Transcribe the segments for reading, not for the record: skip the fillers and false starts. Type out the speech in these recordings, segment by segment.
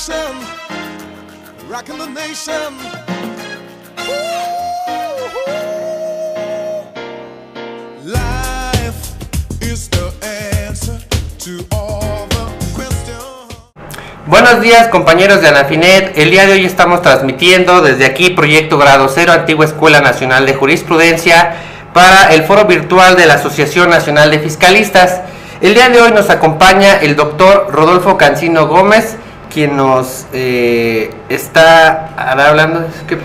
nation, rocking the nation. Life is the answer to all the questions. Buenos días, compañeros de Anafinet. El día de hoy estamos transmitiendo desde aquí Proyecto Grado Cero, Antigua Escuela Nacional de Jurisprudencia, para el foro virtual de la Asociación Nacional de Fiscalistas. El día de hoy nos acompaña el doctor Rodolfo Cancino Gómez, quien nos está hablando. ¿Qué?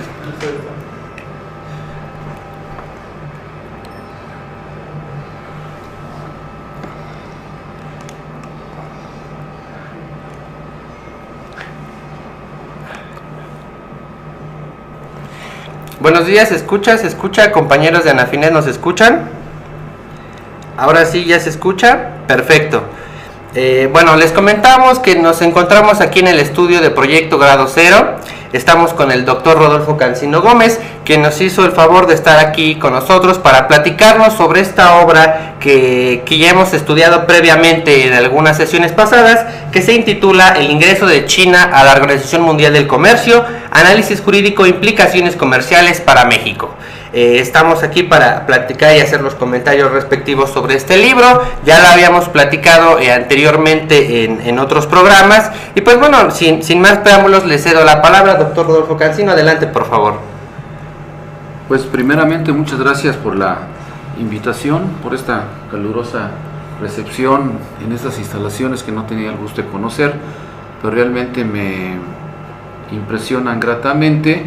Buenos días, ¿se escucha, compañeros de Anafinet, ¿nos escuchan? Ahora sí, ya se escucha, perfecto. Bueno, les comentamos que nos encontramos aquí en el estudio de Proyecto Grado Cero. Estamos con el doctor Rodolfo Cancino Gómez, quien nos hizo el favor de estar aquí con nosotros para platicarnos sobre esta obra que ya hemos estudiado previamente en algunas sesiones pasadas, que se intitula El ingreso de China a la Organización Mundial del Comercio, análisis jurídico e implicaciones comerciales para México. Estamos aquí para platicar y hacer los comentarios respectivos sobre este libro. Ya lo habíamos platicado anteriormente en otros programas. Y pues bueno, sin más preámbulos, le cedo la palabra, doctor Rodolfo Cancino. Adelante, por favor. Pues primeramente, muchas gracias por la invitación, por esta calurosa recepción en estas instalaciones que no tenía el gusto de conocer, pero realmente me impresionan gratamente.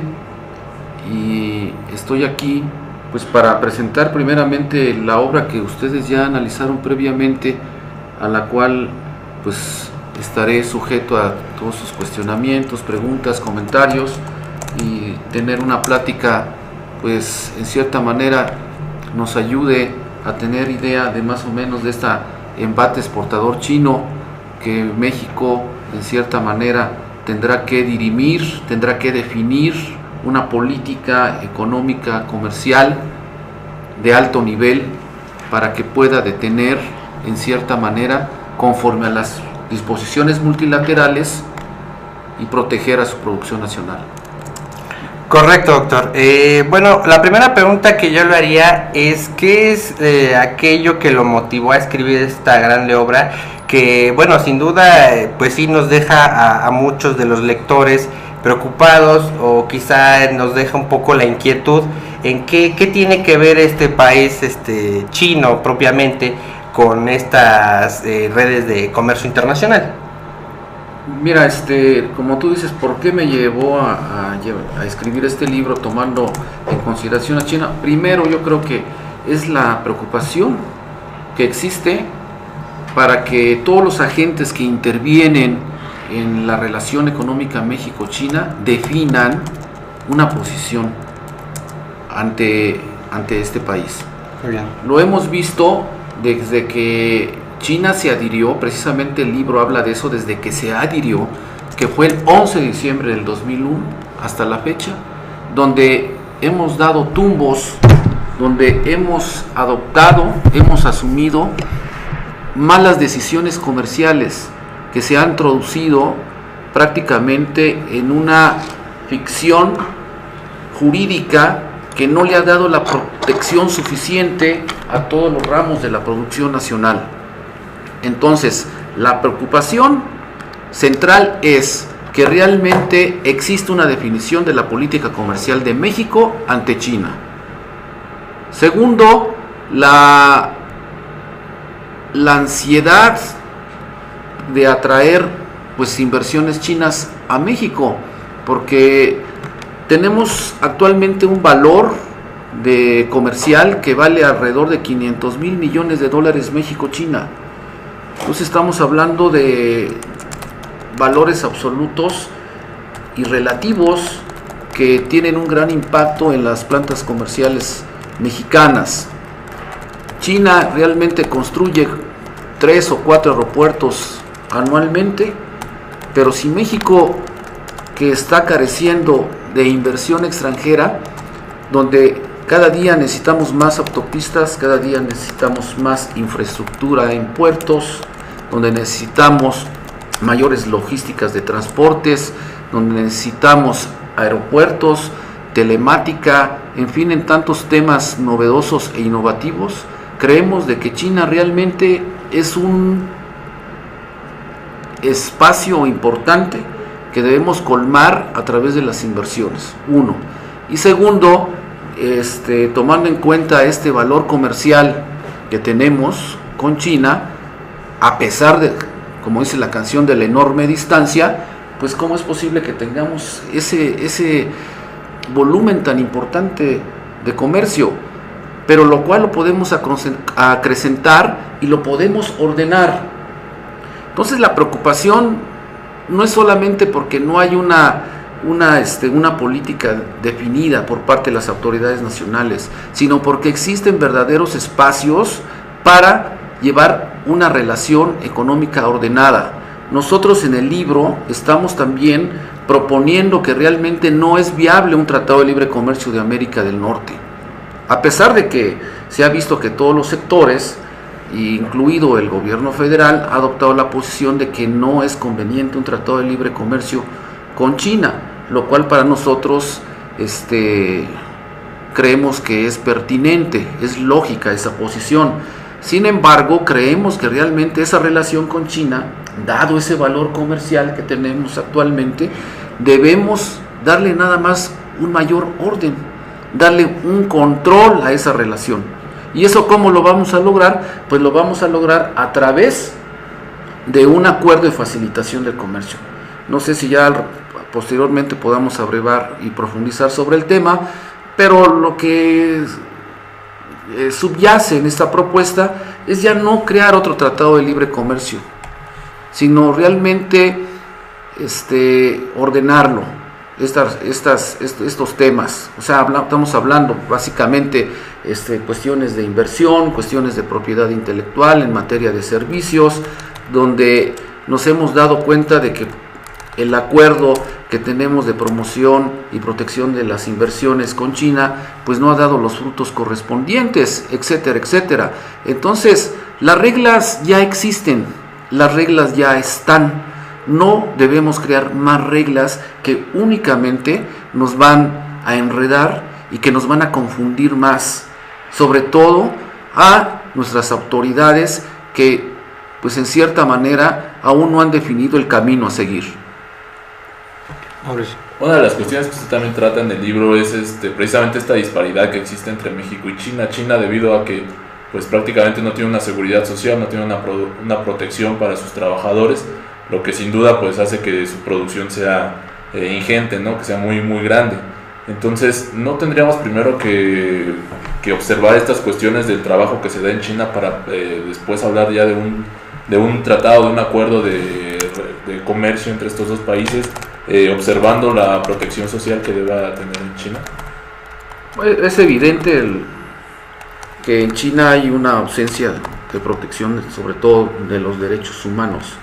Y estoy aquí pues para presentar primeramente la obra que ustedes ya analizaron previamente, a la cual pues estaré sujeto a todos sus cuestionamientos, preguntas, comentarios, y tener una plática pues en cierta manera nos ayude a tener idea de más o menos de este embate exportador chino que México en cierta manera tendrá que dirimir, tendrá que definir una política económica comercial de alto nivel para que pueda detener en cierta manera conforme a las disposiciones multilaterales y proteger a su producción nacional. Correcto, doctor. Bueno, la primera pregunta que yo le haría es ¿qué es aquello que lo motivó a escribir esta grande obra? Que bueno, sin duda pues sí nos deja a muchos de los lectores preocupados, o quizá nos deja un poco la inquietud en qué tiene que ver este país chino propiamente con estas redes de comercio internacional. Mira, como tú dices, ¿por qué me llevó a escribir este libro tomando en consideración a China? Primero, yo creo que es la preocupación que existe para que todos los agentes que intervienen en la relación económica México-China definan una posición ante este país. Muy bien. Lo hemos visto desde que China se adhirió, precisamente el libro habla de eso, desde que se adhirió, que fue el 11 de diciembre del 2001 hasta la fecha, donde hemos dado tumbos, donde hemos adoptado, hemos asumido malas decisiones comerciales que se han traducido prácticamente en una ficción jurídica que no le ha dado la protección suficiente a todos los ramos de la producción nacional. Entonces, la preocupación central es que realmente existe una definición de la política comercial de México ante China. Segundo, la ansiedad de atraer pues inversiones chinas a México, porque tenemos actualmente un valor de comercial que vale alrededor de 500,000 millones de dólares México-China. Entonces estamos hablando de valores absolutos y relativos que tienen un gran impacto en las plantas comerciales mexicanas. China realmente construye 3 o 4 aeropuertos anualmente, pero si México, que está careciendo de inversión extranjera, donde cada día necesitamos más autopistas, cada día necesitamos más infraestructura en puertos, donde necesitamos mayores logísticas de transportes, donde necesitamos aeropuertos, telemática, en fin, en tantos temas novedosos e innovativos. Creemos de que China realmente es un espacio importante que debemos colmar a través de las inversiones, uno. Y segundo, tomando en cuenta este valor comercial que tenemos con China, a pesar de, como dice la canción, de la enorme distancia, pues cómo es posible que tengamos ese volumen tan importante de comercio, pero lo cual lo podemos acrecentar y lo podemos ordenar. Entonces la preocupación no es solamente porque no hay una política definida por parte de las autoridades nacionales, sino porque existen verdaderos espacios para llevar una relación económica ordenada. Nosotros en el libro estamos también proponiendo que realmente no es viable un tratado de libre comercio de América del Norte, a pesar de que se ha visto que todos los sectores, incluido el gobierno federal, ha adoptado la posición de que no es conveniente un tratado de libre comercio con China, lo cual para nosotros creemos que es pertinente, es lógica esa posición. Sin embargo, creemos que realmente esa relación con China, dado ese valor comercial que tenemos actualmente, debemos darle nada más un mayor orden, darle un control a esa relación. ¿Y eso cómo lo vamos a lograr? Pues lo vamos a lograr a través de un acuerdo de facilitación del comercio. No sé si ya posteriormente podamos abrevar y profundizar sobre el tema, pero lo que subyace en esta propuesta es ya no crear otro tratado de libre comercio, sino realmente ordenarlo, estos temas. O sea, estamos hablando básicamente cuestiones de inversión, cuestiones de propiedad intelectual en materia de servicios, donde nos hemos dado cuenta de que el acuerdo que tenemos de promoción y protección de las inversiones con China, pues no ha dado los frutos correspondientes, etcétera, etcétera. Entonces, las reglas ya existen, las reglas ya están. No debemos crear más reglas que únicamente nos van a enredar y que nos van a confundir más, sobre todo a nuestras autoridades que, pues en cierta manera, aún no han definido el camino a seguir. Una de las cuestiones que usted también trata en el libro es precisamente esta disparidad que existe entre México y China. China, debido a que pues prácticamente no tiene una seguridad social, no tiene una protección para sus trabajadores, lo que sin duda pues hace que su producción sea ingente, ¿no? Que sea muy muy grande. Entonces, ¿no tendríamos primero que observar estas cuestiones del trabajo que se da en China para después hablar ya de un tratado, de un acuerdo de comercio entre estos dos países, observando la protección social que deba tener en China? Es evidente que en China hay una ausencia de protección, sobre todo de los derechos humanos.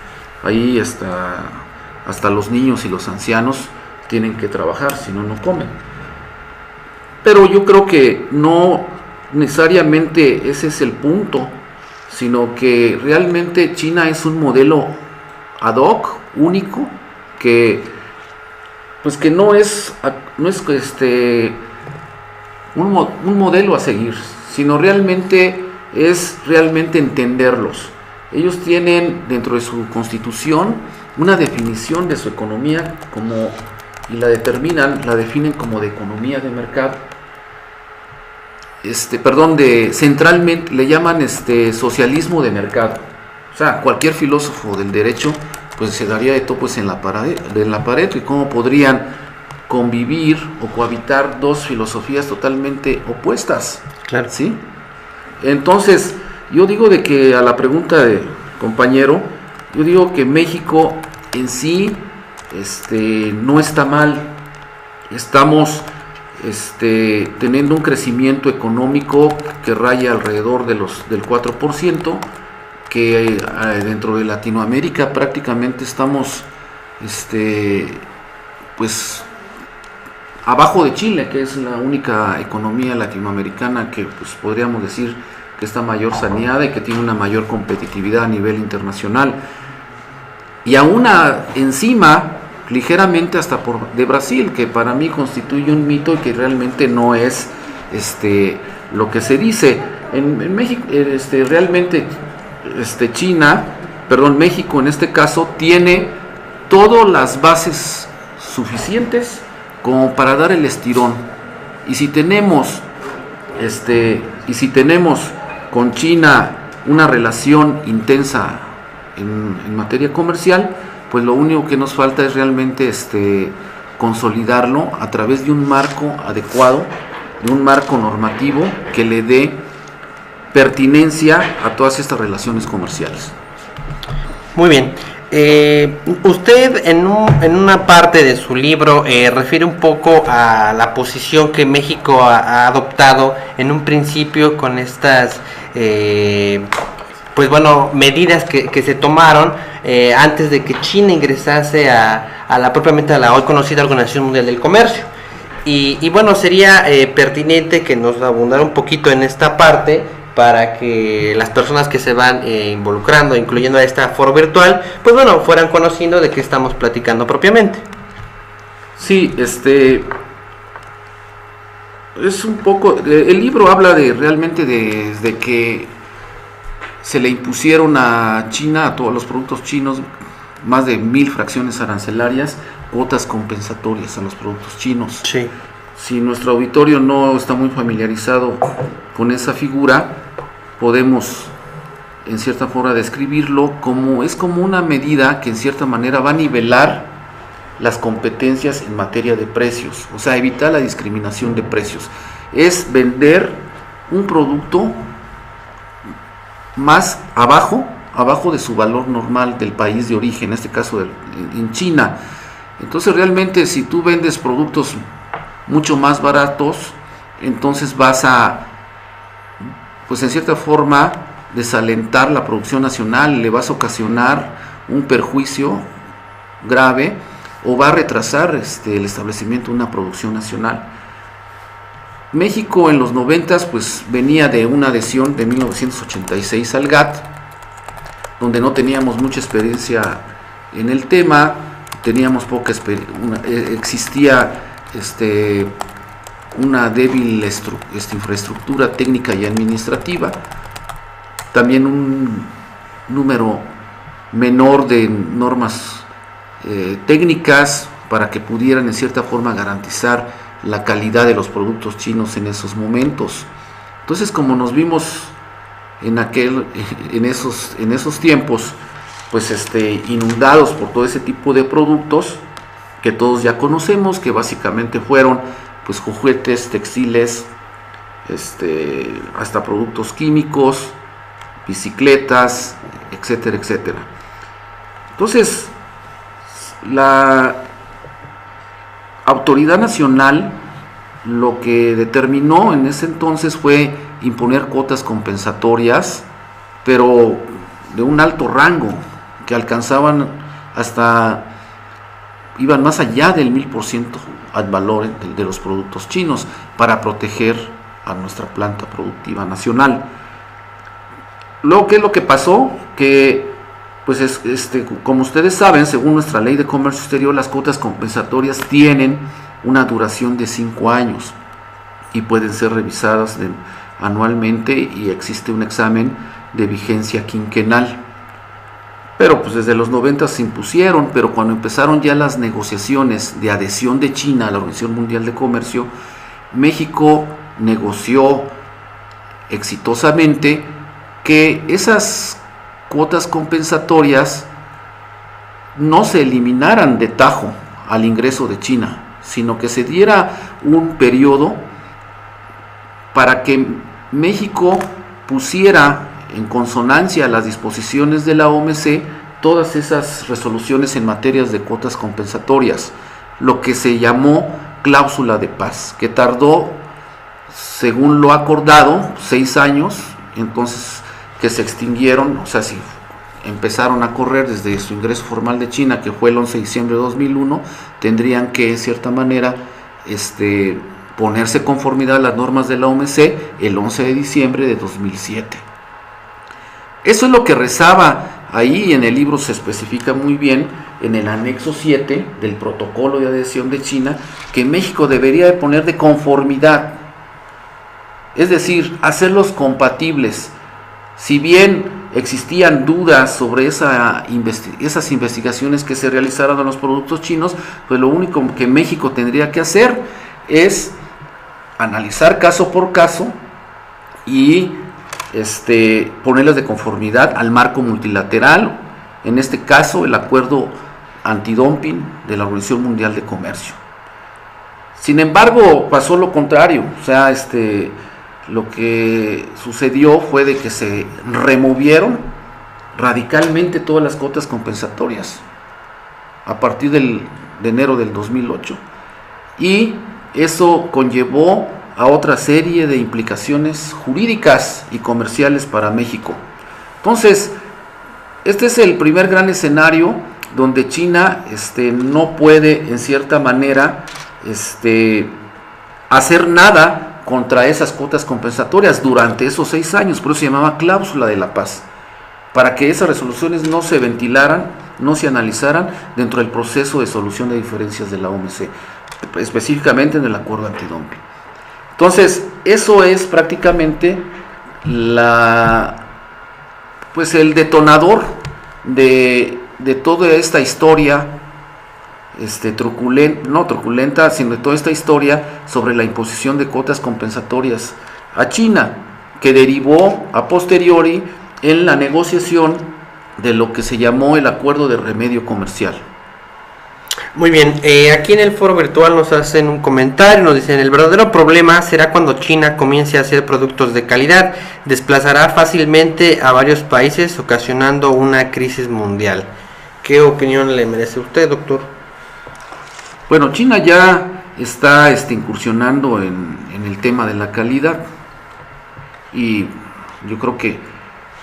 Ahí hasta los niños y los ancianos tienen que trabajar, si no, no comen. Pero yo creo que no necesariamente ese es el punto, sino que realmente China es un modelo ad hoc, único, que no es un modelo a seguir, sino realmente es entenderlos. Ellos tienen dentro de su constitución una definición de su economía y la definen como de economía de mercado. Centralmente le llaman socialismo de mercado. O sea, cualquier filósofo del derecho pues se daría de topes en la pared, y cómo podrían convivir o cohabitar dos filosofías totalmente opuestas. Claro. ¿Sí? Entonces, yo digo de que a la pregunta de compañero, yo digo que México en sí no está mal. Estamos teniendo un crecimiento económico que raya alrededor del 4%, que dentro de Latinoamérica prácticamente estamos pues abajo de Chile, que es la única economía latinoamericana que pues podríamos decir que está mayor saneada y que tiene una mayor competitividad a nivel internacional. y a una enzima ligeramente hasta de Brasil, que para mí constituye un mito y que realmente no es lo que se dice. En México, realmente México en este caso tiene todas las bases suficientes como para dar el estirón. Y si tenemos con China una relación intensa en materia comercial, pues lo único que nos falta es realmente consolidarlo a través de un marco adecuado, de un marco normativo que le dé pertinencia a todas estas relaciones comerciales. Muy bien. Usted en una parte de su libro refiere un poco a la posición que México ha adoptado en un principio con estas medidas que se tomaron antes de que China ingresase a la hoy conocida Organización Mundial del Comercio. Y bueno, sería pertinente que nos abundara un poquito en esta parte para que las personas que se van involucrando, incluyendo a esta foro virtual, pues bueno, fueran conociendo de qué estamos platicando propiamente. Sí, es un poco, el libro habla realmente desde que se le impusieron a China, a todos los productos chinos, más de 1000 fracciones arancelarias, cuotas compensatorias a los productos chinos. Sí. Si nuestro auditorio no está muy familiarizado con esa figura, podemos en cierta forma describirlo como una medida que en cierta manera va a nivelar las competencias en materia de precios, o sea, evitar la discriminación de precios. Es vender un producto más abajo de su valor normal del país de origen, en este caso en China. Entonces realmente si tú vendes productos mucho más baratos, entonces vas a, pues en cierta forma, desalentar la producción nacional, le vas a ocasionar un perjuicio grave o va a retrasar el establecimiento de una producción nacional. México en los 90 pues venía de una adhesión de 1986 al GATT, donde no teníamos mucha experiencia en el tema, teníamos poca experiencia, existía una débil infraestructura técnica y administrativa, también un número menor de normas técnicas para que pudieran en cierta forma garantizar la calidad de los productos chinos en esos momentos. Entonces, como nos vimos en esos tiempos, pues inundados por todo ese tipo de productos que todos ya conocemos, que básicamente fueron pues juguetes, textiles, hasta productos químicos, bicicletas, etcétera, etcétera. Entonces, la autoridad nacional lo que determinó en ese entonces fue imponer cuotas compensatorias, pero de un alto rango, que alcanzaban iban más allá del 1000% ad valor de los productos chinos, para proteger a nuestra planta productiva nacional. Luego, ¿qué es lo que pasó? Que pues como ustedes saben, según nuestra ley de comercio exterior, las cuotas compensatorias tienen una duración de 5 años y pueden ser revisadas anualmente, y existe un examen de vigencia quinquenal. Pero pues desde los 90 se impusieron, pero cuando empezaron ya las negociaciones de adhesión de China a la Organización Mundial de Comercio, México negoció exitosamente que esas cuotas compensatorias no se eliminaran de tajo al ingreso de China, sino que se diera un periodo para que México pusiera en consonancia a las disposiciones de la OMC todas esas resoluciones en materias de cuotas compensatorias, lo que se llamó cláusula de paz, que tardó, según lo acordado, 6 años, entonces que se extinguieron, o sea, si empezaron a correr desde su ingreso formal de China, que fue el 11 de diciembre de 2001, tendrían que, de cierta manera, ponerse conformidad a las normas de la OMC el 11 de diciembre de 2007. Eso es lo que rezaba ahí en el libro se especifica muy bien, en el anexo 7 del protocolo de adhesión de China, que México debería de poner de conformidad, es decir, hacerlos compatibles. Si bien existían dudas sobre esas investigaciones que se realizaron en los productos chinos, pues lo único que México tendría que hacer es analizar caso por caso y ponerlas de conformidad al marco multilateral, en este caso el acuerdo antidumping de la Organización Mundial de Comercio. Sin embargo, pasó lo contrario, o sea, lo que sucedió fue de que se removieron radicalmente todas las cuotas compensatorias a partir de enero del 2008, y eso conllevó a otra serie de implicaciones jurídicas y comerciales para México. Entonces, este es el primer gran escenario donde China no puede, en cierta manera, hacer nada contra esas cuotas compensatorias durante esos 6 años. Por eso se llamaba cláusula de la paz, para que esas resoluciones no se ventilaran, no se analizaran dentro del proceso de solución de diferencias de la OMC, específicamente en el acuerdo antidumping. Entonces, eso es prácticamente el detonador de toda esta historia no truculenta, sino de toda esta historia sobre la imposición de cuotas compensatorias a China, que derivó a posteriori en la negociación de lo que se llamó el acuerdo de remedio comercial. Muy bien, aquí en el foro virtual nos hacen un comentario, nos dicen: el verdadero problema será cuando China comience a hacer productos de calidad, desplazará fácilmente a varios países, ocasionando una crisis mundial. ¿Qué opinión le merece a usted, doctor? Bueno, China ya está incursionando en el tema de la calidad, y yo creo que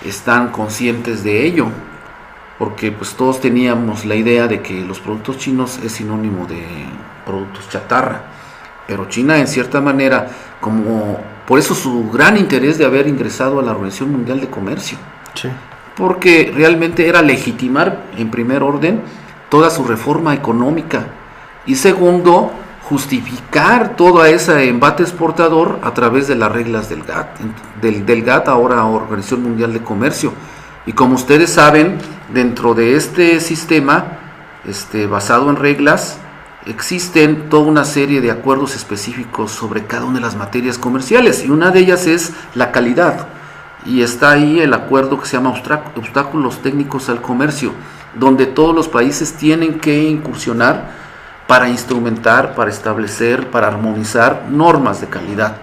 están conscientes de ello, porque pues todos teníamos la idea de que los productos chinos es sinónimo de productos chatarra, pero China, en cierta manera, por eso su gran interés de haber ingresado a la Organización Mundial de Comercio, sí, porque realmente era legitimar, en primer orden, toda su reforma económica, y segundo, justificar todo ese embate exportador a través de las reglas del GATT, del GATT, ahora Organización Mundial de Comercio. Y como ustedes saben, dentro de este sistema basado en reglas, existen toda una serie de acuerdos específicos sobre cada una de las materias comerciales, y una de ellas es la calidad, y está ahí el acuerdo que se llama Obstáculos Técnicos al Comercio, donde todos los países tienen que incursionar para instrumentar, para establecer, para armonizar normas de calidad,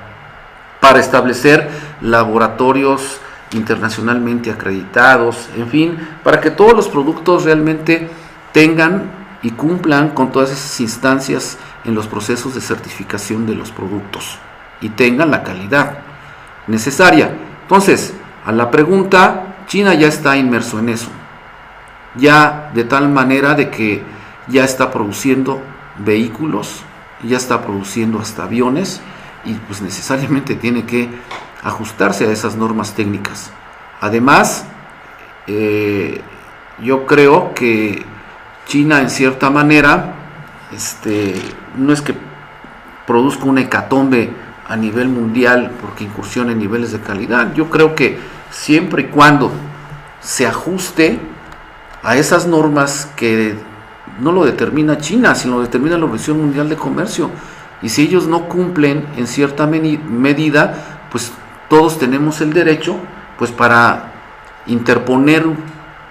para establecer laboratorios internacionalmente acreditados, en fin, para que todos los productos realmente tengan y cumplan con todas esas instancias en los procesos de certificación de los productos y tengan la calidad necesaria. Entonces, a la pregunta, China ya está inmerso en eso, ya de tal manera de que ya está produciendo vehículos, ya está produciendo hasta aviones, y pues necesariamente tiene que ajustarse a esas normas técnicas. Además, yo creo que China, en cierta manera, no es que produzca una hecatombe a nivel mundial porque incursione en niveles de calidad. Yo creo que siempre y cuando se ajuste a esas normas que no lo determina China, sino lo determina la Organización Mundial de Comercio, y si ellos no cumplen en cierta medida, pues todos tenemos el derecho pues para interponer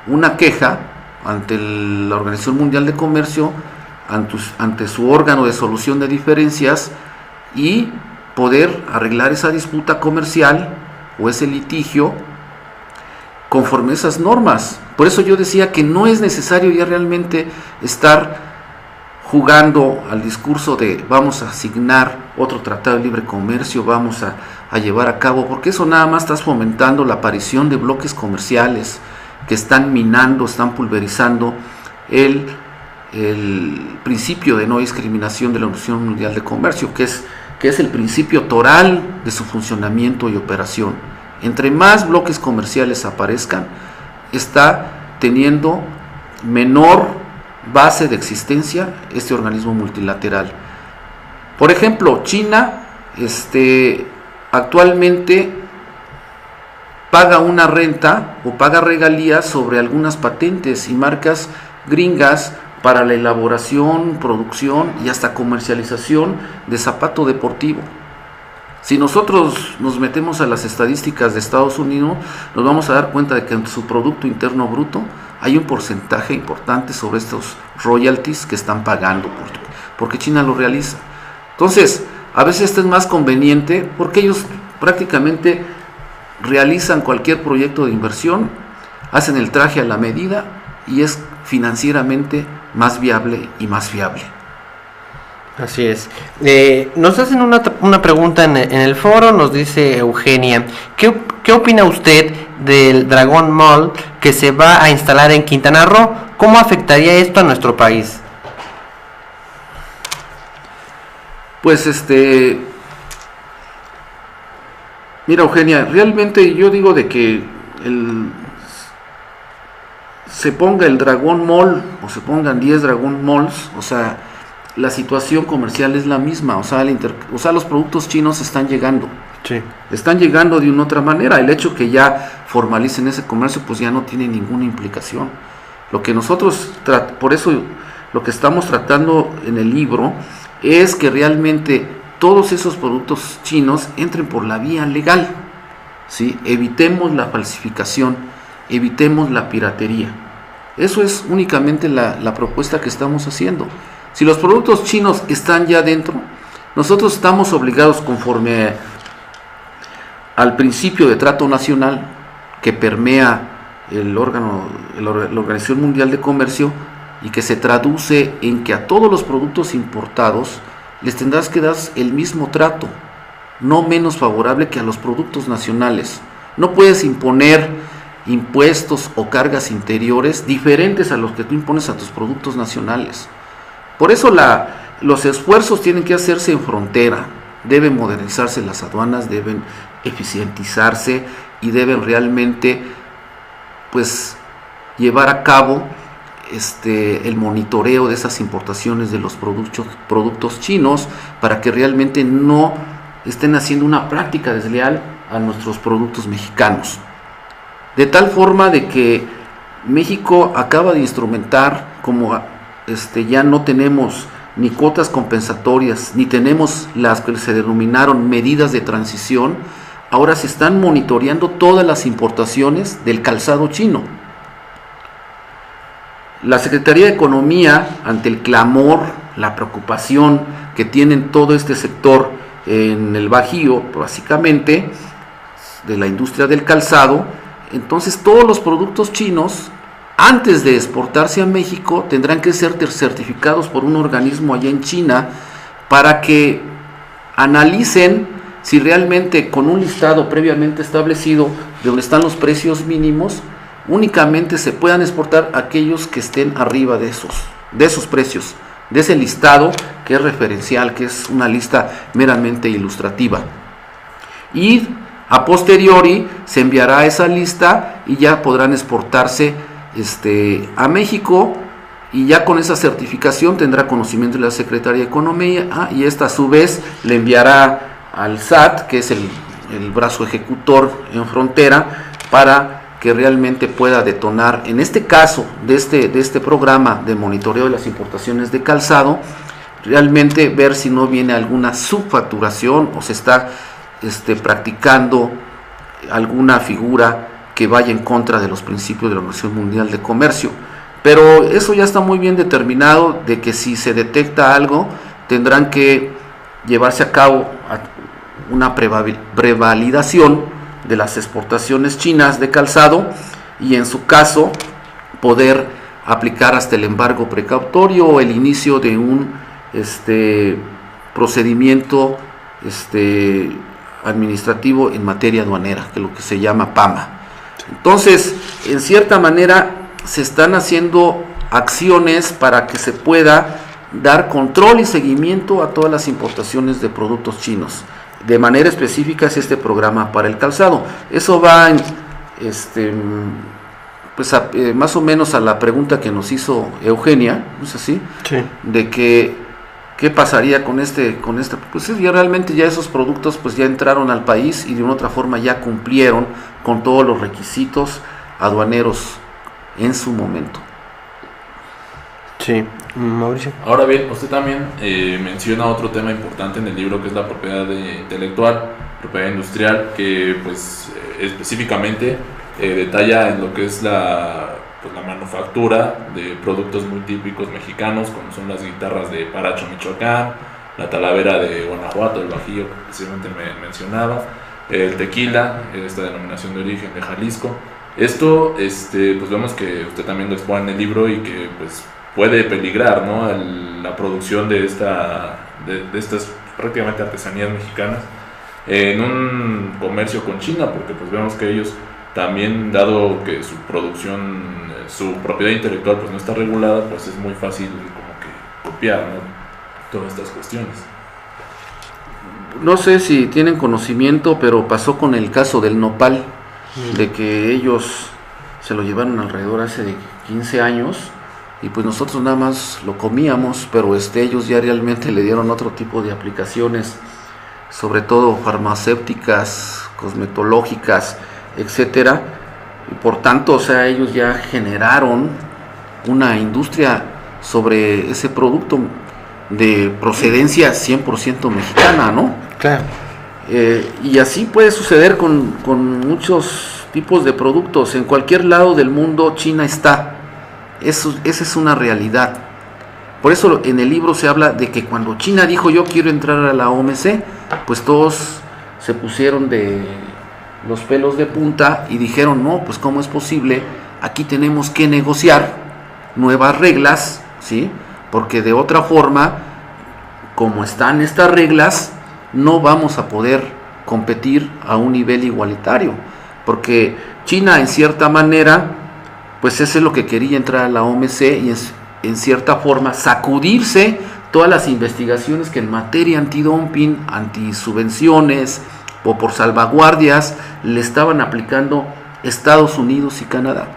una queja ante la Organización Mundial de Comercio, ante su órgano de solución de diferencias, y poder arreglar esa disputa comercial o ese litigio conforme a esas normas. Por eso yo decía que no es necesario ya realmente estar jugando al discurso de vamos a asignar otro tratado de libre comercio, vamos a llevar a cabo, porque eso nada más estás fomentando la aparición de bloques comerciales que están minando, están pulverizando el principio de no discriminación de la Organización Mundial de Comercio, que es el principio toral de su funcionamiento y operación. Entre más bloques comerciales aparezcan, está teniendo menor base de existencia este organismo multilateral. Por ejemplo, China actualmente paga una renta o paga regalías sobre algunas patentes y marcas gringas para la elaboración, producción y hasta comercialización de zapato deportivo. Si nosotros nos metemos a las estadísticas de Estados Unidos, nos vamos a dar cuenta de que en su Producto Interno Bruto hay un porcentaje importante sobre estos royalties que están pagando porque China lo realiza. Entonces, a veces esto es más conveniente porque ellos prácticamente realizan cualquier proyecto de inversión, hacen el traje a la medida y es financieramente más viable y más fiable. Así es. Nos hacen una pregunta en el foro, nos dice Eugenia, ¿qué opina usted del Dragon Mall que se va a instalar en Quintana Roo? ¿Cómo afectaría esto a nuestro país? Pues mira, Eugenia, realmente yo digo de que se ponga el Dragon Mall o se pongan 10 Dragon Malls, o sea, la situación comercial es la misma, o sea, los productos chinos están llegando. Sí. Están llegando de una otra manera. El hecho que ya formalicen ese comercio pues ya no tiene ninguna implicación. Lo que nosotros, por eso lo que estamos tratando en el libro es que realmente todos esos productos chinos entren por la vía legal, ¿sí? Evitemos la falsificación, evitemos la piratería. Eso es únicamente la propuesta que estamos haciendo. Si los productos chinos están ya dentro, nosotros estamos obligados, conforme al principio de trato nacional que permea la Organización Mundial de Comercio y que se traduce en que a todos los productos importados les tendrás que dar el mismo trato, no menos favorable que a los productos nacionales. No puedes imponer impuestos o cargas interiores diferentes a los que tú impones a tus productos nacionales. Por eso los esfuerzos tienen que hacerse en frontera, deben modernizarse las aduanas, deben eficientizarse y deben realmente pues llevar a cabo el monitoreo de esas importaciones de los productos chinos para que realmente no estén haciendo una práctica desleal a nuestros productos mexicanos. De tal forma de que México acaba de instrumentar, como ya no tenemos ni cuotas compensatorias, ni tenemos las que se denominaron medidas de transición, ahora se están monitoreando todas las importaciones del calzado chino. La Secretaría de Economía, ante el clamor, la preocupación que tienen todo este sector en el Bajío, básicamente, de la industria del calzado, entonces todos los productos chinos, antes de exportarse a México, tendrán que ser certificados por un organismo allá en China para que analicen si realmente con un listado previamente establecido de donde están los precios mínimos, únicamente se puedan exportar aquellos que estén arriba de esos precios, de ese listado que es referencial, que es una lista meramente ilustrativa. Y a posteriori se enviará esa lista y ya podrán exportarse a México, y ya con esa certificación tendrá conocimiento de la Secretaría de Economía, y esta a su vez le enviará al SAT, que es el brazo ejecutor en frontera, para que realmente pueda detonar, en este caso de este programa de monitoreo de las importaciones de calzado, realmente ver si no viene alguna subfacturación o se está practicando alguna figura que vaya en contra de los principios de la Organización Mundial de Comercio. Pero eso ya está muy bien determinado, de que si se detecta algo, tendrán que llevarse a cabo una prevalidación de las exportaciones chinas de calzado, y en su caso poder aplicar hasta el embargo precautorio o el inicio de un procedimiento administrativo en materia aduanera, que es lo que se llama PAMA. Entonces, en cierta manera se están haciendo acciones para que se pueda dar control y seguimiento a todas las importaciones de productos chinos. De manera específica es este programa para el calzado. Eso va pues más o menos a la pregunta que nos hizo Eugenia, ¿no es así? Sí. De que qué pasaría con este, pues sí, ya realmente ya esos productos pues ya entraron al país y de una otra forma ya cumplieron con todos los requisitos aduaneros en su momento. Sí, Mauricio. Ahora bien, usted también menciona otro tema importante en el libro, que es la propiedad intelectual, propiedad industrial, que pues específicamente detalla en lo que es la manufactura de productos muy típicos mexicanos, como son las guitarras de Paracho, Michoacán, la talavera de Guanajuato, el bajío que precisamente mencionaba, el tequila, esta denominación de origen de Jalisco. Esto pues vemos que usted también lo expone en el libro y que pues puede peligrar, ¿no?, la producción de estas prácticamente artesanías mexicanas en un comercio con China, porque pues vemos que ellos también, dado que su producción, su propiedad intelectual pues no está regulada, pues es muy fácil como que copiar, ¿no?, todas estas cuestiones. No sé si tienen conocimiento, pero pasó con el caso del nopal, de que ellos se lo llevaron alrededor hace de 15 años y pues nosotros nada más lo comíamos, pero ellos ya realmente le dieron otro tipo de aplicaciones, sobre todo farmacéuticas, cosmetológicas, etcétera, y por tanto, o sea, ellos ya generaron una industria sobre ese producto de procedencia 100% mexicana, ¿no? Claro. Y así puede suceder con muchos tipos de productos. En cualquier lado del mundo China está. Esa es una realidad. Por eso en el libro se habla de que cuando China dijo yo quiero entrar a la OMC, pues todos se pusieron de los pelos de punta y dijeron, no, pues cómo es posible, aquí tenemos que negociar nuevas reglas, ¿sí? Porque de otra forma, como están estas reglas, no vamos a poder competir a un nivel igualitario, porque China en cierta manera, pues eso es lo que quería, entrar a la OMC y en cierta forma sacudirse todas las investigaciones que en materia antidumping, antisubvenciones o por salvaguardias le estaban aplicando Estados Unidos y Canadá.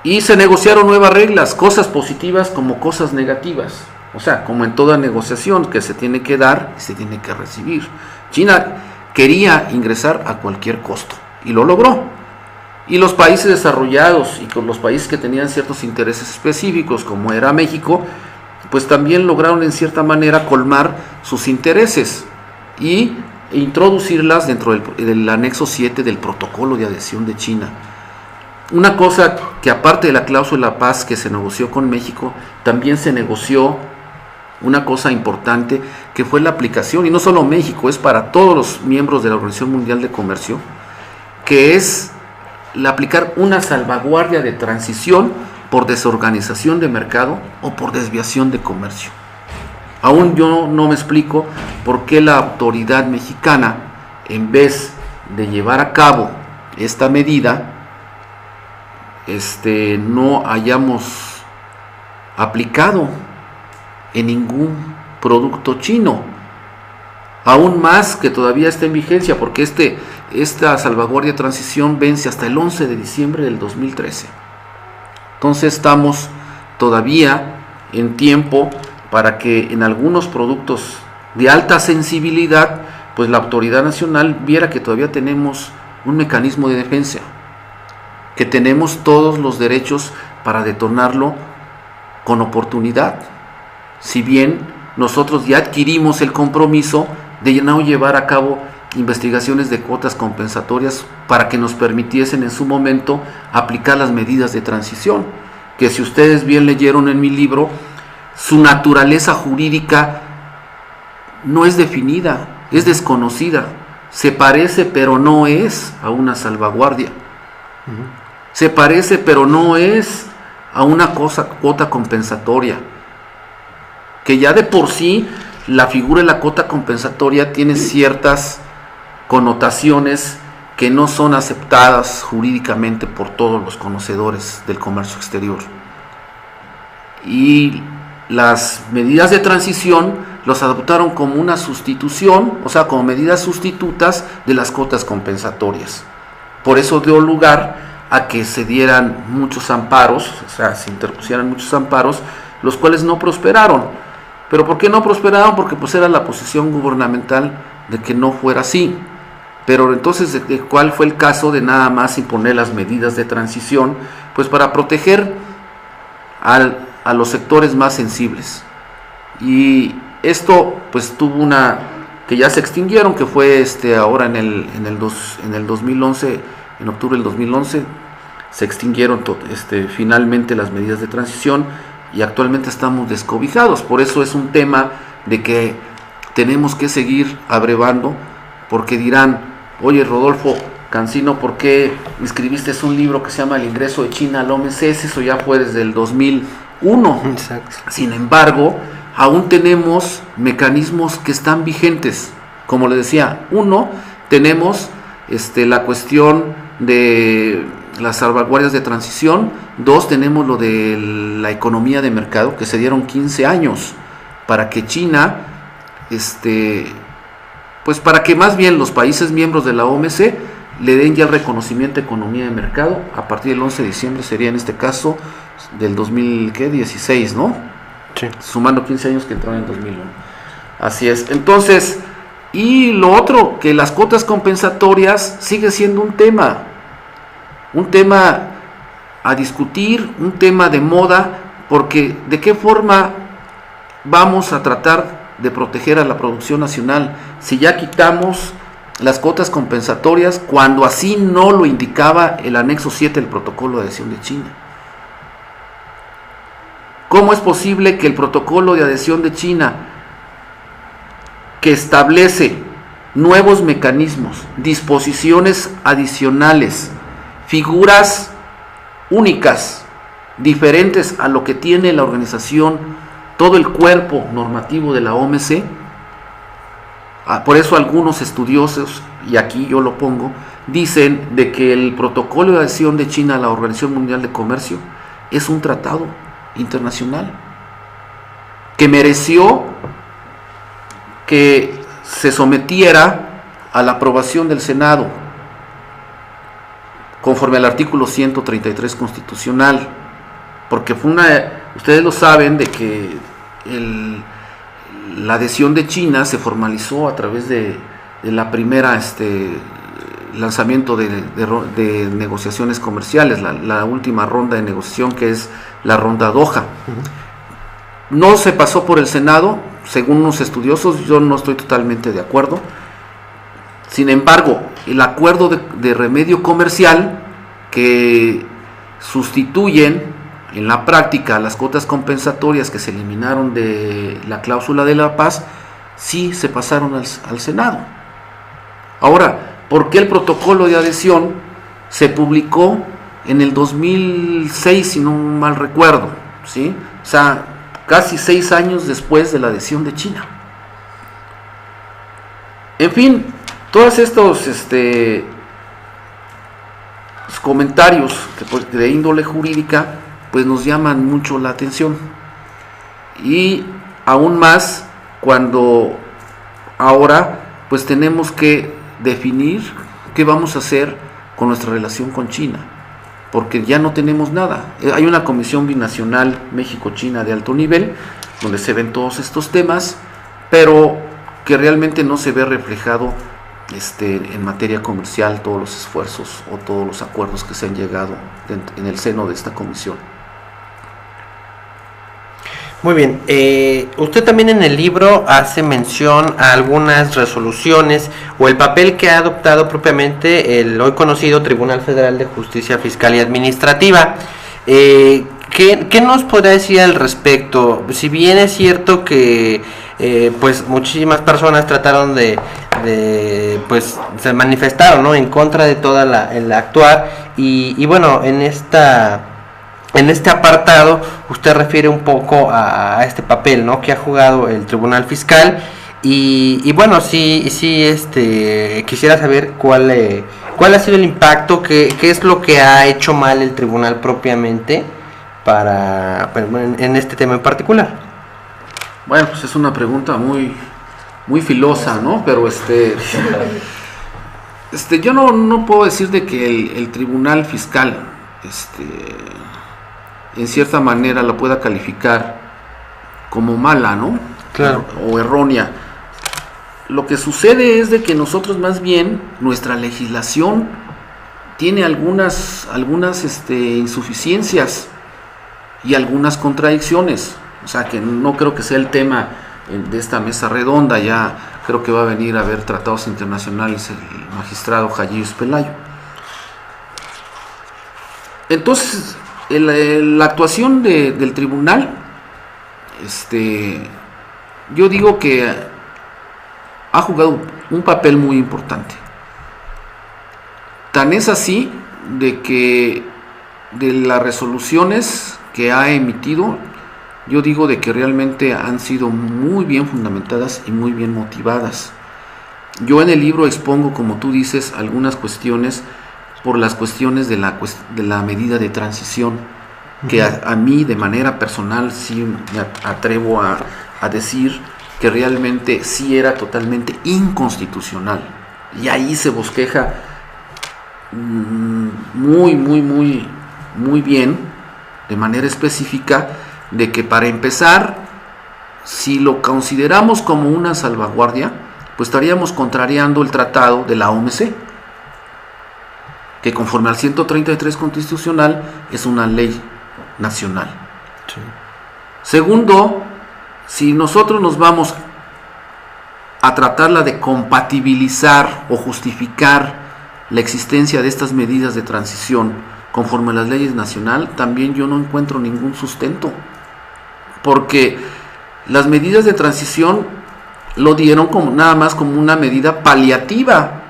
Y se negociaron nuevas reglas, cosas positivas como cosas negativas. O sea, como en toda negociación que se tiene que dar y se tiene que recibir. China quería ingresar a cualquier costo y lo logró. Y los países desarrollados y con los países que tenían ciertos intereses específicos, como era México, pues también lograron en cierta manera colmar sus intereses y introducirlas dentro del anexo 7 del protocolo de adhesión de China. Una cosa que aparte de la cláusula paz que se negoció con México, también se negoció una cosa importante que fue la aplicación, y no solo México, es para todos los miembros de la Organización Mundial de Comercio, que es aplicar una salvaguardia de transición por desorganización de mercado o por desviación de comercio. Aún yo no me explico por qué la autoridad mexicana, en vez de llevar a cabo esta medida, no hayamos aplicado en ningún producto chino, aún más que todavía está en vigencia, porque esta salvaguardia de transición vence hasta el 11 de diciembre del 2013. Entonces estamos todavía en tiempo para que en algunos productos de alta sensibilidad, pues la autoridad nacional viera que todavía tenemos un mecanismo de defensa, que tenemos todos los derechos para detonarlo con oportunidad. Si bien nosotros ya adquirimos el compromiso de no llevar a cabo investigaciones de cuotas compensatorias para que nos permitiesen en su momento aplicar las medidas de transición, que si ustedes bien leyeron en mi libro, su naturaleza jurídica no es definida, es desconocida, se parece pero no es a una salvaguardia, se parece pero no es a una cuota compensatoria, que ya de por sí la figura de la cuota compensatoria tiene ciertas connotaciones que no son aceptadas jurídicamente por todos los conocedores del comercio exterior. Y las medidas de transición los adoptaron como una sustitución, o sea, como medidas sustitutas de las cuotas compensatorias. Por eso dio lugar a que se dieran muchos amparos, o sea, se interpusieran muchos amparos, los cuales no prosperaron. ¿Pero por qué no prosperaron? Porque pues era la posición gubernamental de que no fuera así. Pero entonces, ¿cuál fue el caso de nada más imponer las medidas de transición? Pues para proteger a los sectores más sensibles. Y esto pues tuvo una que ya se extinguieron, que fue ahora en el 2011, en octubre del 2011 se extinguieron finalmente las medidas de transición y actualmente estamos descobijados. Por eso es un tema de que tenemos que seguir abrevando, porque dirán: oye, Rodolfo Cancino, ¿por qué escribiste un libro que se llama El ingreso de China al OMC? Eso ya fue desde el 2001. Exacto. Sin embargo, aún tenemos mecanismos que están vigentes. Como les decía, uno, tenemos la cuestión de las salvaguardias de transición. Dos, tenemos lo de la economía de mercado, que se dieron 15 años para que China, pues para que más bien los países miembros de la OMC le den ya el reconocimiento de economía de mercado. A partir del 11 de diciembre sería en este caso del 2016, ¿no? Sí. Sumando 15 años que entraron en 2001. Así es. Entonces, y lo otro, que las cuotas compensatorias sigue siendo un tema a discutir, un tema de moda, porque ¿de qué forma vamos a tratar de proteger a la producción nacional si ya quitamos las cuotas compensatorias cuando así no lo indicaba el anexo 7 del protocolo de adhesión de China? ¿Cómo es posible que el protocolo de adhesión de China, que establece nuevos mecanismos, disposiciones adicionales, figuras únicas, diferentes a lo que tiene la organización, todo el cuerpo normativo de la OMC? Por eso algunos estudiosos, y aquí yo lo pongo, dicen de que el protocolo de adhesión de China a la Organización Mundial de Comercio es un tratado internacional que mereció que se sometiera a la aprobación del Senado conforme al artículo 133 constitucional, porque fue ustedes lo saben, de que la adhesión de China se formalizó a través de la primera lanzamiento de negociaciones comerciales, la última ronda de negociación, que es la ronda Doha. No se pasó por el Senado, según unos estudiosos. Yo no estoy totalmente de acuerdo. Sin embargo, el acuerdo de remedio comercial, que sustituyen en la práctica las cuotas compensatorias que se eliminaron de la cláusula de la paz, sí se pasaron al Senado. Ahora, ¿por qué el protocolo de adhesión se publicó en el 2006, si no mal recuerdo? ¿Sí? O sea, casi 6 años después de la adhesión de China. En fin, todos estos comentarios de índole jurídica pues nos llaman mucho la atención, y aún más cuando ahora pues tenemos que definir qué vamos a hacer con nuestra relación con China, porque ya no tenemos nada. Hay una comisión binacional México-China de alto nivel donde se ven todos estos temas, pero que realmente no se ve reflejado en materia comercial todos los esfuerzos o todos los acuerdos que se han llegado en el seno de esta comisión. Muy bien, usted también en el libro hace mención a algunas resoluciones o el papel que ha adoptado propiamente el hoy conocido Tribunal Federal de Justicia Fiscal y Administrativa. ¿Qué nos podrá decir al respecto? Si bien es cierto que pues muchísimas personas trataron pues se manifestaron, ¿no?, en contra de toda el actuar, y bueno, en este apartado usted refiere un poco a este papel, ¿no?, que ha jugado el Tribunal Fiscal, y bueno, sí quisiera saber cuál ha sido el impacto, qué es lo que ha hecho mal el tribunal propiamente en este tema en particular. Bueno, pues es una pregunta muy filosa, ¿no? Pero yo no puedo decir de que el Tribunal Fiscal en cierta manera la pueda calificar como mala, ¿no? Claro. O errónea. Lo que sucede es de que nosotros más bien, nuestra legislación tiene algunas insuficiencias y algunas contradicciones. O sea, que no creo que sea el tema de esta mesa redonda. Ya creo que va a venir a ver tratados internacionales el magistrado Jayíos Pelayo. Entonces, la actuación del tribunal, yo digo que ha jugado un papel muy importante. Tan es así de que de las resoluciones que ha emitido, yo digo de que realmente han sido muy bien fundamentadas y muy bien motivadas. Yo en el libro expongo, como tú dices, algunas cuestiones por las cuestiones de la medida de transición, que a mí de manera personal sí me atrevo a decir que realmente sí era totalmente inconstitucional. Y ahí se bosqueja muy bien, de manera específica, de que para empezar, si lo consideramos como una salvaguardia, pues estaríamos contrariando el tratado de la OMC, que conforme al 133 constitucional es una ley nacional. Sí. Segundo, si nosotros nos vamos a tratarla de compatibilizar o justificar la existencia de estas medidas de transición conforme a las leyes nacionales, también yo no encuentro ningún sustento, porque las medidas de transición lo dieron nada más como una medida paliativa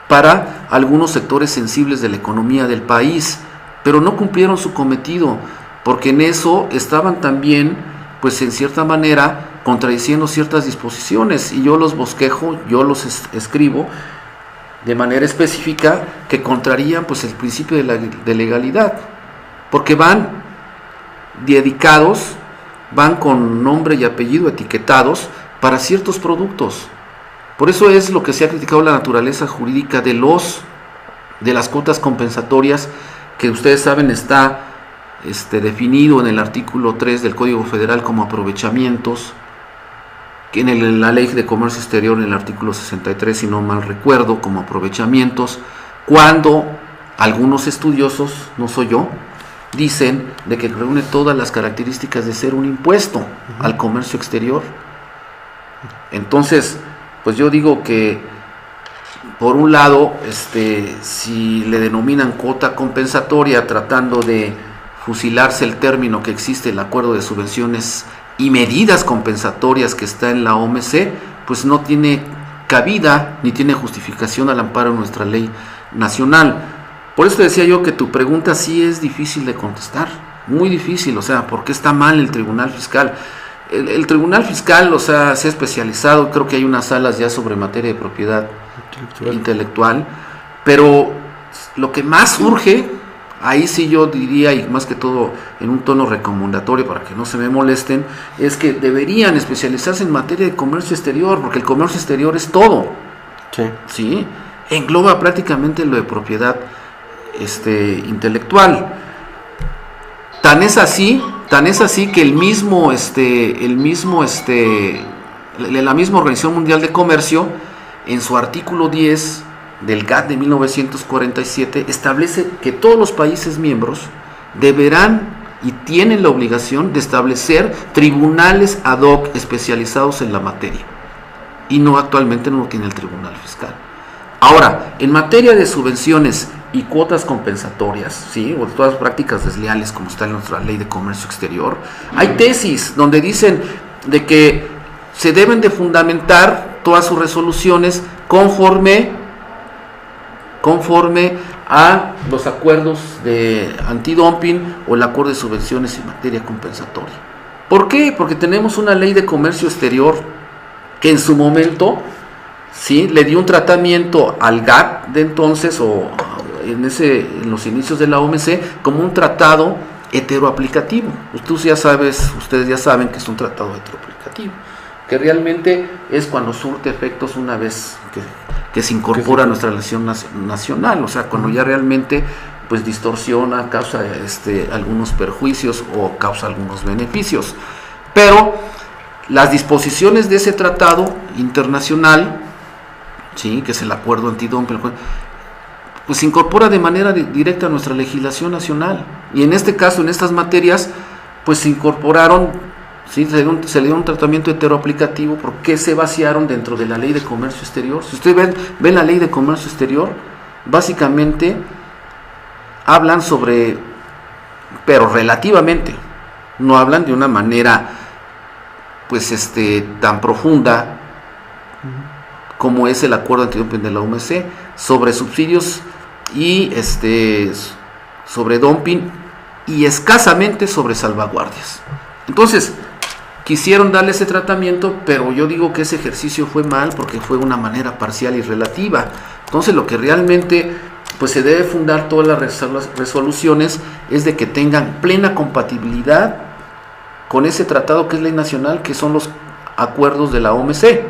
para algunos sectores sensibles de la economía del país, pero no cumplieron su cometido, porque en eso estaban también, pues en cierta manera, contradiciendo ciertas disposiciones, y yo los bosquejo, yo los escribo de manera específica, que contrarían pues el principio de legalidad, porque van dedicados, van con nombre y apellido etiquetados para ciertos productos. Por eso es lo que se ha criticado la naturaleza jurídica de las cuotas compensatorias, que ustedes saben está definido en el artículo 3 del Código Federal como aprovechamientos, que en la Ley de Comercio Exterior en el artículo 63, si no mal recuerdo, como aprovechamientos, cuando algunos estudiosos, no soy yo, dicen de que reúne todas las características de ser un impuesto al comercio exterior. Entonces, pues yo digo que por un lado, si le denominan cuota compensatoria tratando de fusilarse el término que existe, el acuerdo de subvenciones y medidas compensatorias que está en la OMC, pues no tiene cabida ni tiene justificación al amparo de nuestra ley nacional. Por eso decía yo que tu pregunta sí es difícil de contestar, muy difícil. O sea, ¿por qué está mal el Tribunal Fiscal? El Tribunal Fiscal, o sea, se ha especializado, creo que hay unas salas ya sobre materia de propiedad intelectual, pero lo que más urge, ahí sí yo diría, y más que todo en un tono recomendatorio para que no se me molesten, es que deberían especializarse en materia de comercio exterior, porque el comercio exterior es todo. Sí. ¿Sí? Engloba prácticamente lo de propiedad intelectual. Tan es así que la misma Organización Mundial de Comercio, en su artículo 10 del GATT de 1947, establece que todos los países miembros deberán y tienen la obligación de establecer tribunales ad hoc especializados en la materia, y no, actualmente no lo tiene el Tribunal Fiscal. Ahora, en materia de subvenciones y cuotas compensatorias, ¿sí?, o de todas las prácticas desleales, como está en nuestra Ley de Comercio Exterior, hay tesis donde dicen de que se deben de fundamentar todas sus resoluciones conforme a los acuerdos de antidumping o el acuerdo de subvenciones en materia compensatoria. ¿Por qué? Porque tenemos una ley de comercio exterior que en su momento, ¿sí?, le dio un tratamiento al GATT de entonces, o en los inicios de la OMC, como un tratado heteroaplicativo. Ustedes ya saben que es un tratado heteroaplicativo, que realmente es cuando surte efectos una vez que se incorpora a nuestra legislación nacional, o sea, cuando ya realmente pues distorsiona, causa algunos perjuicios o causa algunos beneficios. Pero las disposiciones de ese tratado internacional, ¿sí?, que es el acuerdo antidumping, pues se incorpora de manera directa a nuestra legislación nacional. Y en este caso, en estas materias, pues se incorporaron, ¿sí?, se le dio un tratamiento heteroaplicativo porque se vaciaron dentro de la Ley de Comercio Exterior. Si ustedes ven la Ley de Comercio Exterior, básicamente hablan sobre, pero relativamente, no hablan de una manera pues tan profunda como es el acuerdo antidumping de la OMC, sobre subsidios y sobre dumping y escasamente sobre salvaguardias. Entonces, quisieron darle ese tratamiento, pero yo digo que ese ejercicio fue mal porque fue una manera parcial y relativa. Entonces, lo que realmente pues se debe fundar todas las resoluciones es de que tengan plena compatibilidad con ese tratado que es ley nacional, que son los acuerdos de la OMC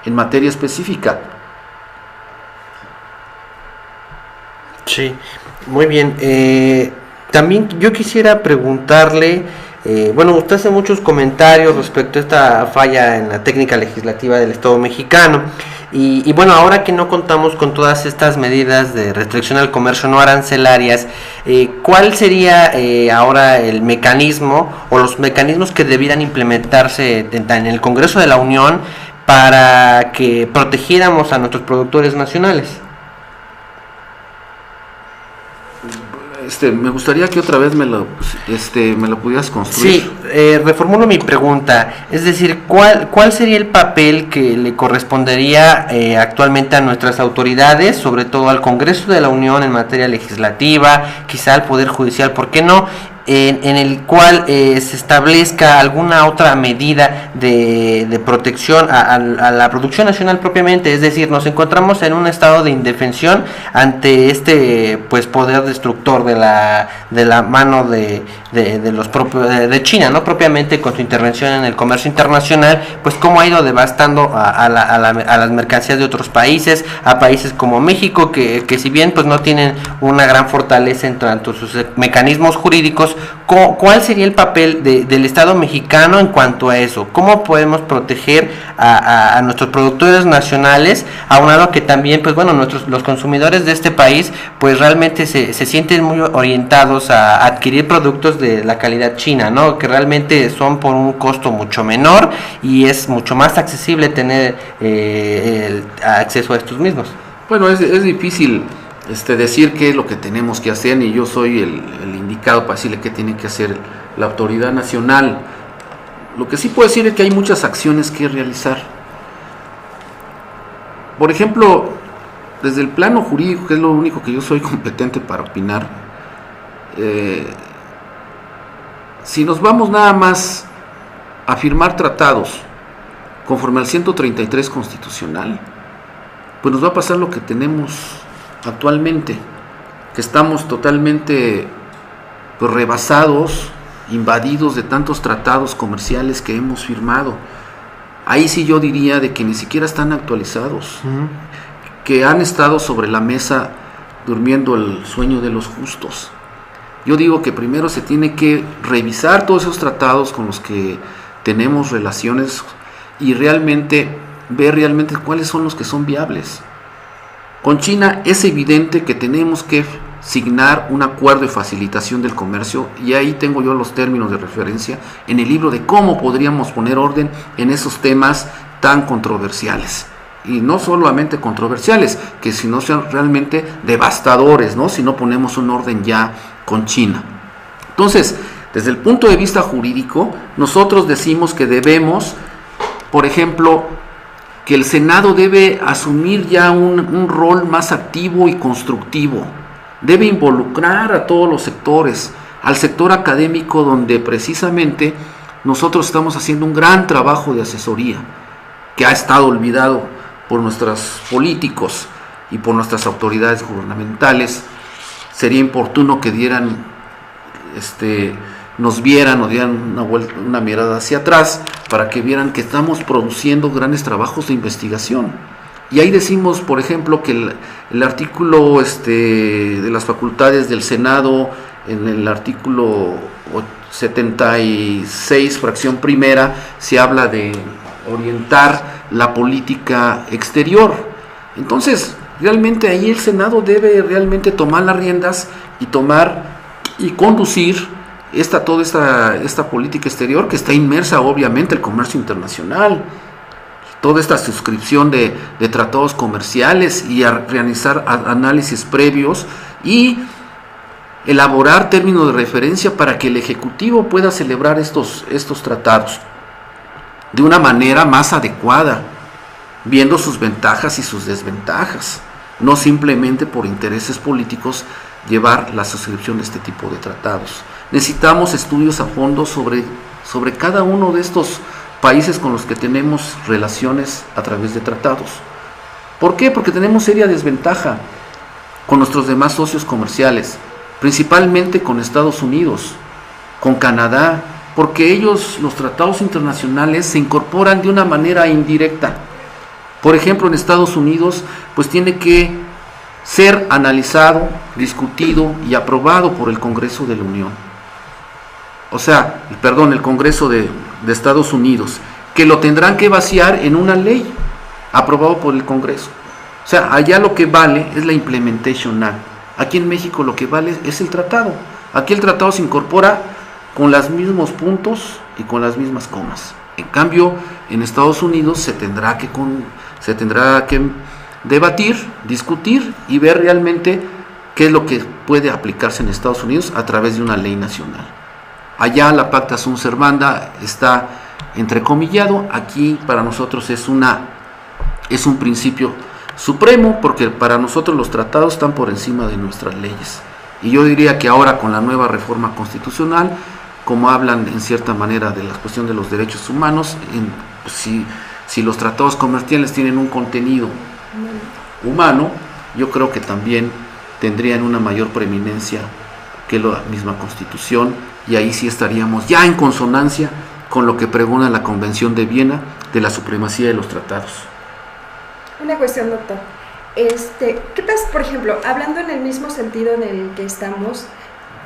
en materia específica. Sí, muy bien. También yo quisiera preguntarle, bueno, usted hace muchos comentarios respecto a esta falla en la técnica legislativa del Estado mexicano. Y bueno, ahora que no contamos con todas estas medidas de restricción al comercio no arancelarias, ¿cuál sería ahora el mecanismo o los mecanismos que debieran implementarse en el Congreso de la Unión para que protegiéramos a nuestros productores nacionales? Me gustaría que otra vez me lo pudieras construir. Sí, reformulo mi pregunta, es decir, ¿cuál sería el papel que le correspondería actualmente a nuestras autoridades, sobre todo al Congreso de la Unión en materia legislativa, quizá al Poder Judicial, ¿por qué no?, en el cual se establezca alguna otra medida de protección a la producción nacional propiamente? Es decir, nos encontramos en un estado de indefensión ante este pues poder destructor de la mano de los propios de China, no propiamente con su intervención en el comercio internacional, pues cómo ha ido devastando a las mercancías de otros países, a países como México, que si bien pues no tienen una gran fortaleza en tanto sus mecanismos jurídicos. ¿Cuál sería el papel del Estado mexicano en cuanto a eso? ¿Cómo podemos proteger a nuestros productores nacionales, aunado que también, pues bueno, los consumidores de este país, pues realmente se sienten muy orientados a adquirir productos de la calidad china, ¿no?, que realmente son por un costo mucho menor y es mucho más accesible tener el acceso a estos mismos? Bueno, es difícil decir qué es lo que tenemos que hacer, y yo soy el indicado para decirle qué tiene que hacer la autoridad nacional. Lo que sí puedo decir es que hay muchas acciones que realizar. Por ejemplo, desde el plano jurídico, que es lo único que yo soy competente para opinar, si nos vamos nada más a firmar tratados conforme al 133 constitucional, pues nos va a pasar lo que tenemos actualmente, que estamos totalmente pues rebasados, invadidos de tantos tratados comerciales que hemos firmado. Ahí sí yo diría de que ni siquiera están actualizados, que han estado sobre la mesa durmiendo el sueño de los justos. Yo digo que primero se tiene que revisar todos esos tratados con los que tenemos relaciones y realmente ver realmente cuáles son los que son viables. Con China es evidente que tenemos que signar un acuerdo de facilitación del comercio, y ahí tengo yo los términos de referencia en el libro de cómo podríamos poner orden en esos temas tan controversiales. Y no solamente controversiales, que si no sean realmente devastadores, ¿no?, si no ponemos un orden ya con China. Entonces, desde el punto de vista jurídico, nosotros decimos que debemos, por ejemplo, que el Senado debe asumir ya un rol más activo y constructivo. Debe involucrar a todos los sectores, al sector académico, donde precisamente nosotros estamos haciendo un gran trabajo de asesoría, que ha estado olvidado por nuestros políticos y por nuestras autoridades gubernamentales. Sería oportuno que nos vieran o dieran una mirada hacia atrás para que vieran que estamos produciendo grandes trabajos de investigación. Y ahí decimos, por ejemplo, que el artículo de las facultades del Senado, en el artículo 76, fracción primera, se habla de orientar la política exterior. Entonces, realmente ahí el Senado debe realmente tomar las riendas y conducir toda esta política exterior, que está inmersa obviamente el comercio internacional, toda esta suscripción de tratados comerciales, y a realizar análisis previos y elaborar términos de referencia para que el Ejecutivo pueda celebrar estos tratados de una manera más adecuada, viendo sus ventajas y sus desventajas, no simplemente por intereses políticos llevar la suscripción de este tipo de tratados. Necesitamos estudios a fondo sobre cada uno de estos países con los que tenemos relaciones a través de tratados. ¿Por qué? Porque tenemos seria desventaja con nuestros demás socios comerciales, principalmente con Estados Unidos, con Canadá, porque ellos, los tratados internacionales, se incorporan de una manera indirecta. Por ejemplo, en Estados Unidos, pues tiene que ser analizado, discutido y aprobado por el Congreso de la Unión. El Congreso de Estados Unidos, que lo tendrán que vaciar en una ley aprobado por el Congreso. O sea, allá lo que vale es la Implementation Act. Aquí en México lo que vale es el tratado. Aquí el tratado se incorpora con los mismos puntos y con las mismas comas. En cambio, en Estados Unidos se tendrá que debatir, discutir y ver realmente qué es lo que puede aplicarse en Estados Unidos a través de una ley nacional. Allá la Pacta Sunt Servanda está entrecomillado, aquí para nosotros es un principio supremo, porque para nosotros los tratados están por encima de nuestras leyes. Y yo diría que ahora, con la nueva reforma constitucional, como hablan en cierta manera de la cuestión de los derechos humanos, si los tratados comerciales tienen un contenido humano, yo creo que también tendrían una mayor preeminencia que la misma Constitución, y ahí sí estaríamos ya en consonancia con lo que pregona la Convención de Viena de la supremacía de los tratados. Una cuestión, doctor. ¿Qué pasa, por ejemplo, hablando en el mismo sentido en el que estamos,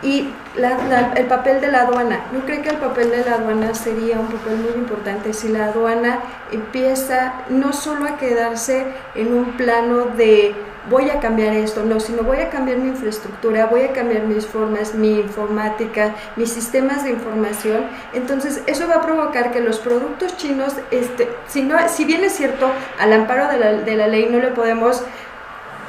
y el papel de la aduana? ¿No cree que el papel de la aduana sería un papel muy importante si la aduana empieza no solo a quedarse en un plano de voy a cambiar esto, no, sino voy a cambiar mi infraestructura, voy a cambiar mis formas, mi informática, mis sistemas de información? Entonces eso va a provocar que los productos chinos, si bien es cierto, al amparo de la ley no le podemos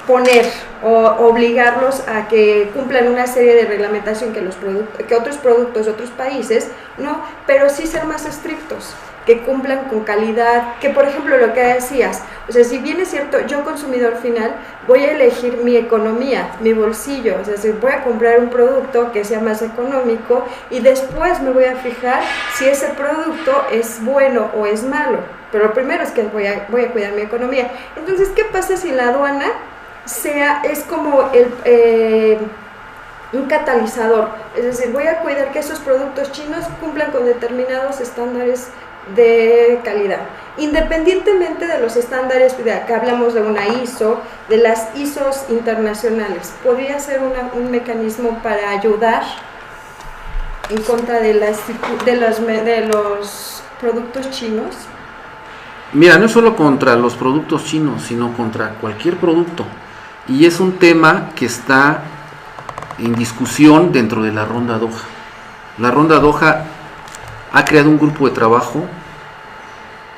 poner o obligarlos a que cumplan una serie de reglamentación que otros productos de otros países, no, pero sí ser más estrictos, que cumplan con calidad, que por ejemplo lo que decías, o sea, si bien es cierto, yo consumidor final voy a elegir mi economía, mi bolsillo, o sea, si voy a comprar un producto que sea más económico y después me voy a fijar si ese producto es bueno o es malo, pero lo primero es que voy a cuidar mi economía. Entonces, ¿qué pasa si la aduana es como un catalizador? Es decir, voy a cuidar que esos productos chinos cumplan con determinados estándares de calidad, independientemente de los estándares que hablamos de una ISO, de las ISOs internacionales. ¿Podría ser un mecanismo para ayudar en contra de los productos chinos? Mira, no es solo contra los productos chinos, sino contra cualquier producto. Y es un tema que está en discusión dentro de la Ronda Doha. La Ronda Doha ha creado un grupo de trabajo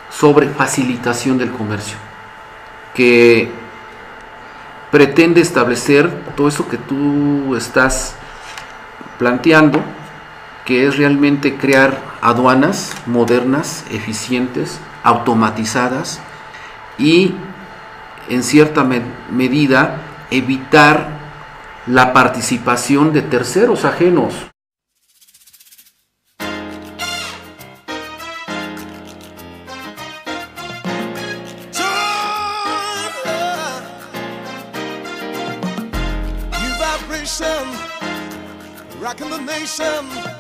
sobre facilitación del comercio, que pretende establecer todo eso que tú estás planteando, que es realmente crear aduanas modernas, eficientes, automatizadas y en cierta medida evitar la participación de terceros ajenos. Rocking the nation.